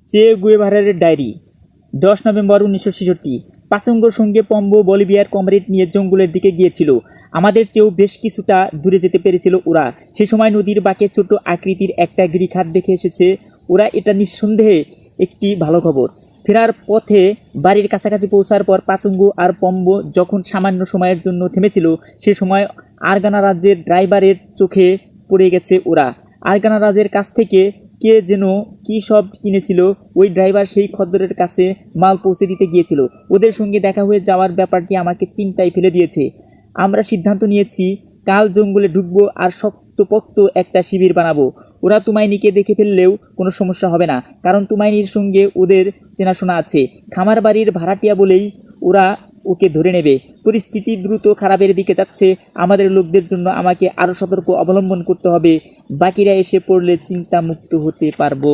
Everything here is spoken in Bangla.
চে গুয়েভারার ডায়েরি 10 নভেম্বর 1966। পাসঙ্গোর সঙ্গে পম্বো বলিভিয়ার কমরেড নিয়ে জঙ্গলের দিকে গিয়েছিল। আমাদের চেয়েও বেশ কিছুটা দূরে যেতে পেরেছিল ওরা। সে সময় নদীর বাঁকে ছোট আকৃতির একটা গিরিখাত দেখে এসেছে ওরা। এটা নিঃসন্দেহে একটি ভালো খবর। ফেরার পথে বাড়ির কাছাকাছি পৌঁছার পর পাচুঙ্গু আর পম্বো যখন সামান্য সময়ের জন্য থেমেছিল, সে সময় আরগানা রাজ্যের ড্রাইভারের চোখে পড়ে গেছে ওরা। আরগানা রাজের কাছ থেকে কে যেন কী সব কিনেছিল। ওই ড্রাইভার সেই খদ্দরের কাছে মাল পৌঁছে দিতে গিয়েছিল। ওদের সঙ্গে দেখা হয়ে যাওয়ার ব্যাপারটি আমাকে চিন্তায় ফেলে দিয়েছে। আমরা সিদ্ধান্ত নিয়েছি কাল জঙ্গলে ঢুকবো আর শক্তপোক্ত একটা শিবির বানাবো। ওরা তুমাইনিকে দেখে ফেললেও কোনো সমস্যা হবে না, কারণ তুমাইনির সঙ্গে ওদের চেনাশোনা আছে। খামার বাড়ির ভাড়াটিয়া বলেই ওরা ওকে ধরে নেবে। পরিস্থিতি দ্রুত খারাপের দিকে যাচ্ছে। আমাদের লোকদের জন্য আমাকে আরও সতর্ক অবলম্বন করতে হবে। বাকিরা এসে পড়লে চিন্তামুক্ত হতে পারবো।